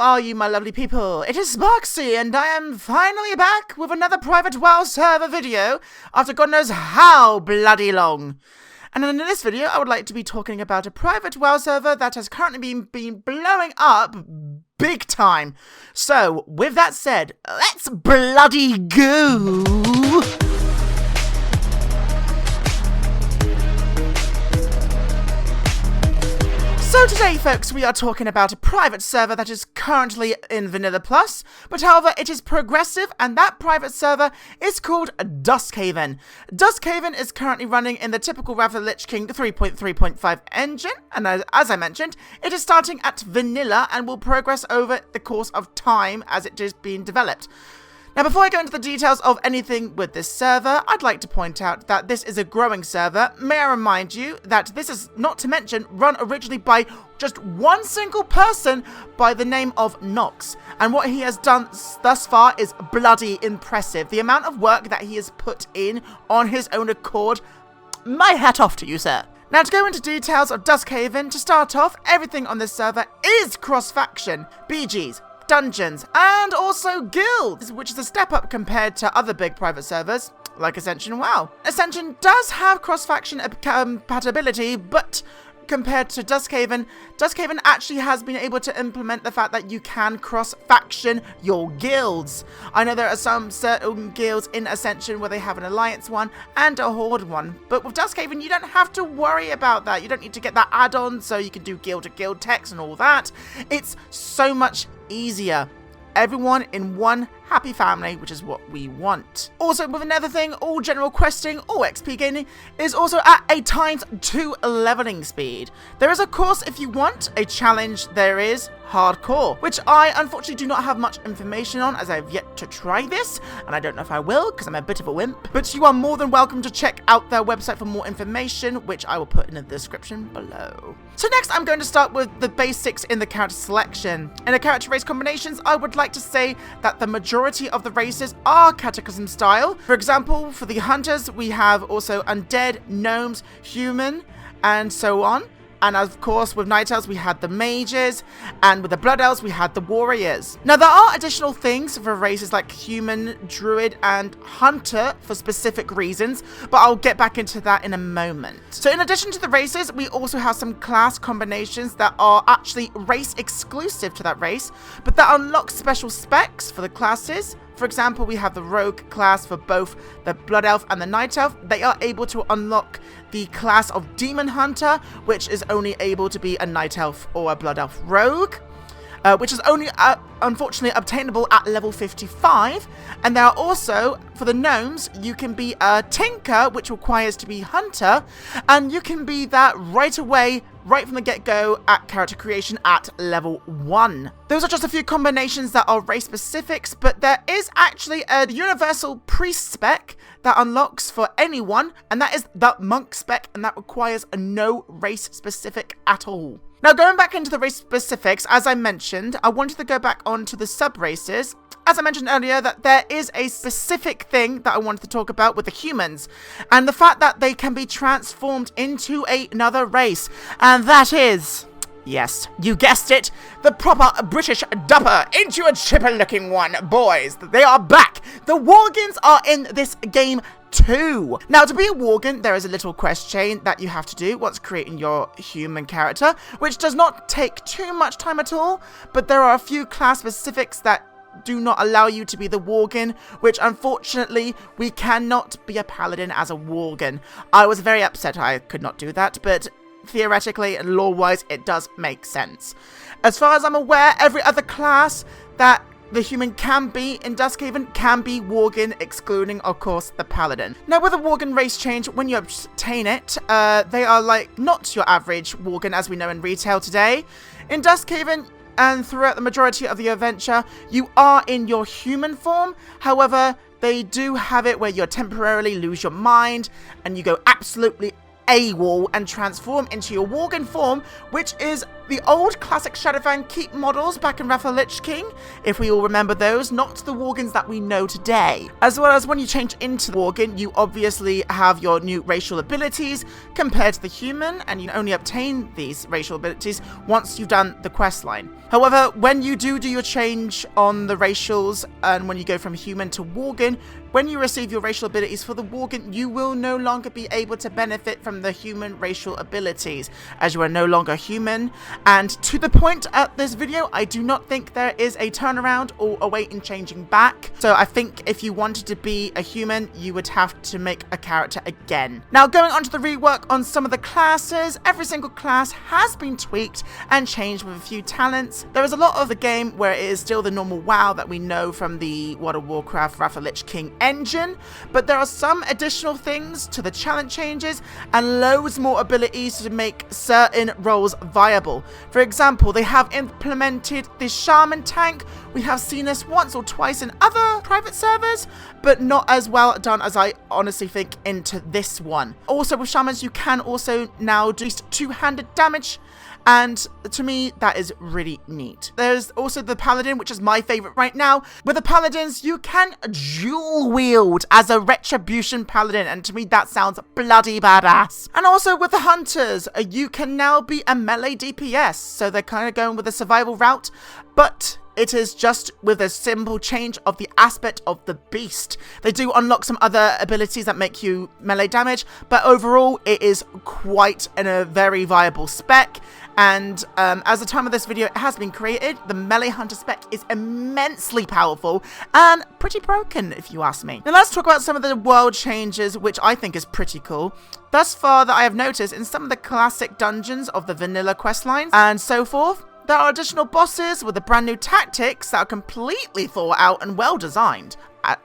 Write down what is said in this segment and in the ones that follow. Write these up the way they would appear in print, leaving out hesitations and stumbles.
are you, my lovely people? It is Sparksy, and I am finally back with another private WoW server video after God knows how bloody long. And in this video, I would like to be talking about a private WoW server that has currently been blowing up big time. So, with that said, let's bloody go! So today, folks, we are talking about a private server that is currently in Vanilla Plus, but however, it is progressive, and that private server is called Duskhaven. Duskhaven is currently running in the typical Wrath of the Lich King 3.3.5 engine, and as I mentioned, it is starting at Vanilla and will progress over the course of time as it is being developed. Now, before I go into the details of anything with this server, I'd like to point out that this is a growing server. May I remind you that this is, not to mention, run originally by just one single person by the name of Nox. And what he has done thus far is bloody impressive. The amount of work that he has put in on his own accord, my hat off to you, sir. Now, to go into details of Duskhaven, to start off, everything on this server is cross-faction, BGs, dungeons, and also guilds, which is a step up compared to other big private servers like Ascension WoW. Ascension does have cross-faction compatibility, but compared to Duskhaven, Duskhaven actually has been able to implement the fact that you can cross-faction your guilds. I know there are some certain guilds in Ascension where they have an Alliance one and a Horde one, but with Duskhaven you don't have to worry about that. You don't need to get that add-on so you can do guild-to-guild text and all that. It's so much easier. Everyone in one happy family, which is what we want. Also, with another thing, all general questing, all XP gaining is also at a ×2 leveling speed. There is, of course, if you want a challenge, there is hardcore, which I unfortunately do not have much information on as I've yet to try this, and I don't know if I will because I'm a bit of a wimp, but you are more than welcome to check out their website for more information, which I will put in the description below. So next, I'm going to start with the basics in the character selection. In the character race combinations, I would like to say that the majority of the races are Cataclysm style. For example, for the hunters, we have also undead, gnomes, human, and so on. And of course, with Night Elves, we had the mages, and with the Blood Elves, we had the warriors. Now, there are additional things for races like human, druid, and hunter for specific reasons, but I'll get back into that in a moment. So in addition to the races, we also have some class combinations that are actually race exclusive to that race, but that unlock special specs for the classes. For example, we have the Rogue class for both the Blood Elf and the Night Elf. They are able to unlock the class of Demon Hunter, which is only able to be a Night Elf or a Blood Elf Rogue, which is only, unfortunately, obtainable at level 55. And there are also, for the Gnomes, you can be a Tinker, which requires to be Hunter, and you can be that right away, right from the get-go at character creation at level 1. Those are just a few combinations that are race specifics, but there is actually a universal priest spec that unlocks for anyone, and that is the monk spec, and that requires no race specific at all. Now, going back into the race specifics, as I mentioned, I wanted to go back onto the sub-races. As I mentioned earlier, that there is a specific thing that I wanted to talk about with the humans, and the fact that they can be transformed into another race, and that is, yes, you guessed it, the proper British dupper into a chipper-looking one. Boys, they are back. The Worgens are in this game too. Now, to be a Worgen, there is a little quest chain that you have to do once creating your human character, which does not take too much time at all, but there are a few class specifics that do not allow you to be the Worgen, which unfortunately we cannot be a paladin as a Worgen. I was very upset I could not do that, but theoretically and lore-wise it does make sense. As far as I'm aware, every other class that the human can be in Duskhaven can be Worgen, excluding, of course, the Paladin. Now, with a Worgen race change, when you obtain it, they are like not your average Worgen as we know in retail today. In Duskhaven, and throughout the majority of the adventure, you are in your human form. However, they do have it where you temporarily lose your mind, and you go absolutely AWOL and transform into your Worgen form, which is the old classic Shadowfang keep models back in Wrath of the Lich King, if we all remember those, not the Worgens that we know today. As well as when you change into Worgen, you obviously have your new racial abilities compared to the human, and you can only obtain these racial abilities once you've done the quest line. However, when you do your change on the racials, and when you go from human to Worgen, when you receive your racial abilities for the Worgen, you will no longer be able to benefit from the human racial abilities, as you are no longer human. And to the point at this video, I do not think there is a turnaround or a way in changing back. So I think if you wanted to be a human, you would have to make a character again. Now, going on to the rework on some of the classes, every single class has been tweaked and changed with a few talents. There is a lot of the game where it is still the normal WoW that we know from the World of Warcraft Wrath of the Lich King engine, but there are some additional things to the challenge changes and loads more abilities to make certain roles viable. For example, they have implemented the Shaman tank. We have seen this once or twice in other private servers, but not as well done as I honestly think into this one. Also with Shamans, you can also now do two-handed damage, and to me, that is really neat. There's also the Paladin, which is my favorite right now. With the Paladins, you can dual wield as a Retribution Paladin, and to me, that sounds bloody badass. And also with the Hunters, you can now be a melee DPS, so they're kind of going with a survival route, but it is just with a simple change of the aspect of the beast. They do unlock some other abilities that make you melee damage, but overall, it is quite a very viable spec. And as the time of this video has been created, the melee hunter spec is immensely powerful and pretty broken, if you ask me. Now let's talk about some of the world changes, which I think is pretty cool. Thus far that I have noticed in some of the classic dungeons of the vanilla questlines and so forth, there are additional bosses with the brand new tactics that are completely thought out and well designed.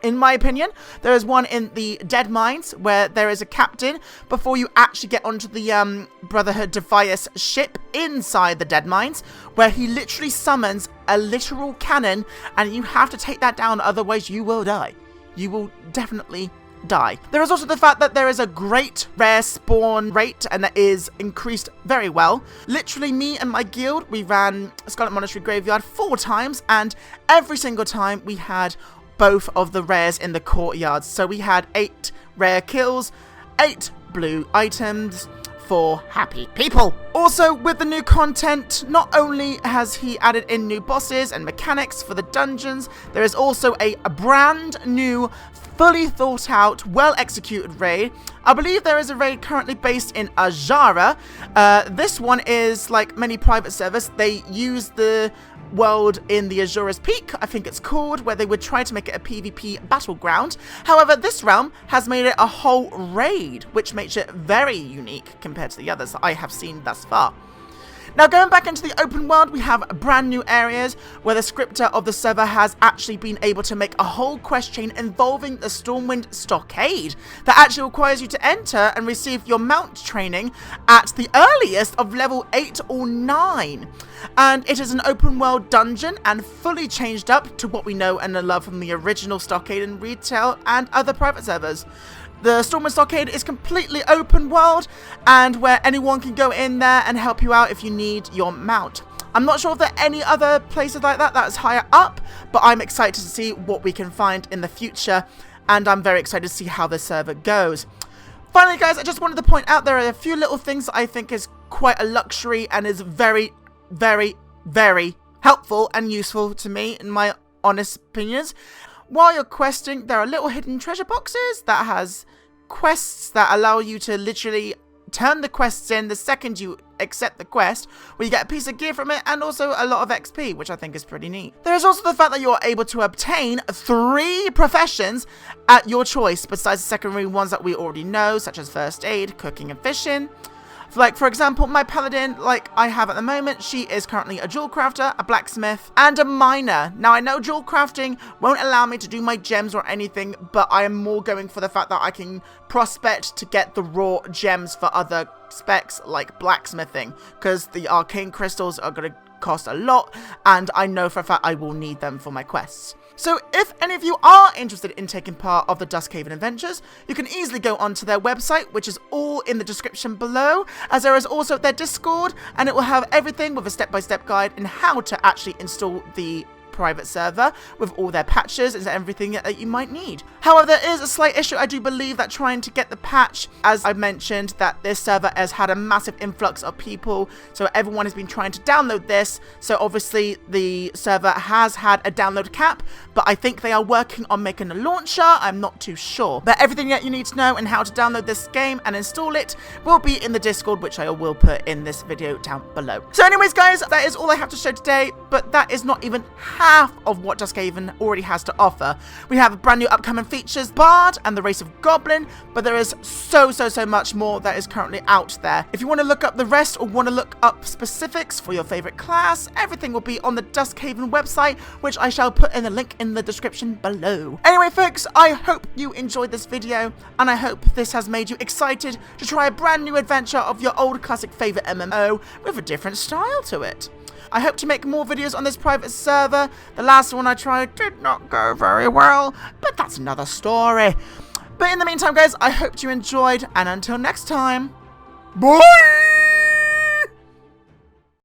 In my opinion, there is one in the Dead Mines where there is a captain before you actually get onto the Brotherhood Devious ship inside the Dead Mines, where he literally summons a literal cannon and you have to take that down, otherwise you will die. You will definitely die. There is also the fact that there is a great rare spawn rate, and that is increased very well. Literally, me and my guild, we ran Scarlet Monastery Graveyard 4 times, and every single time we had both of the rares in the courtyards. So we had 8 rare kills, 8 blue items for happy people. Also, with the new content, not only has he added in new bosses and mechanics for the dungeons, there is also a brand new, fully thought out, well executed raid. I believe there is a raid currently based in Ajara. This one is like many private servers. They use the world in the Azura's Peak, I think it's called, where they would try to make it a PvP battleground. However, this realm has made it a whole raid, which makes it very unique compared to the others that I have seen thus far. Now, going back into the open world, we have brand new areas where the scripter of the server has actually been able to make a whole quest chain involving the Stormwind Stockade that actually requires you to enter and receive your mount training at the earliest of level 8 or 9. And it is an open world dungeon and fully changed up to what we know and love from the original Stockade in retail and other private servers. The Stormwind Stockade is completely open world, and where anyone can go in there and help you out if you need your mount. I'm not sure if there are any other places like that is higher up, but I'm excited to see what we can find in the future, and I'm very excited to see how the server goes. Finally, guys, I just wanted to point out there are a few little things that I think is quite a luxury and is very, very, very helpful and useful to me, in my honest opinions. While you're questing, there are little hidden treasure boxes that has quests that allow you to literally turn the quests in the second you accept the quest, where you get a piece of gear from it and also a lot of XP, which I think is pretty neat. There is also the fact that you're able to obtain 3 professions at your choice, besides the secondary ones that we already know, such as first aid, cooking and fishing. Like, for example, my paladin, like I have at the moment, she is currently a jewel crafter, a blacksmith, and a miner. Now, I know jewel crafting won't allow me to do my gems or anything, but I am more going for the fact that I can prospect to get the raw gems for other specs like blacksmithing, because the arcane crystals are going to cost a lot, and I know for a fact I will need them for my quests. So if any of you are interested in taking part of the Duskhaven adventures, you can easily go onto their website, which is all in the description below, as there is also their Discord, and it will have everything with a step-by-step guide in how to actually install the private server with all their patches and everything that you might need. However, there is a slight issue. I do believe that trying to get the patch, as I mentioned, that this server has had a massive influx of people, so everyone has been trying to download this, so obviously the server has had a download cap, but I think they are working on making a launcher. I'm not too sure, but everything that you need to know and how to download this game and install it will be in the Discord, which I will put in this video down below. So anyways guys, that is all I have to show today, but that is not even half of what Duskhaven already has to offer. We have brand new upcoming features, Bard and the Race of Goblin, but there is so much more that is currently out there. If you want to look up the rest or want to look up specifics for your favorite class, everything will be on the Duskhaven website, which I shall put in the link in the description below. Anyway folks, I hope you enjoyed this video, and I hope this has made you excited to try a brand new adventure of your old classic favorite MMO with a different style to it. I hope to make more videos on this private server. The last one I tried did not go very well, but that's another story. But in the meantime guys, I hope you enjoyed, and until next time, bye!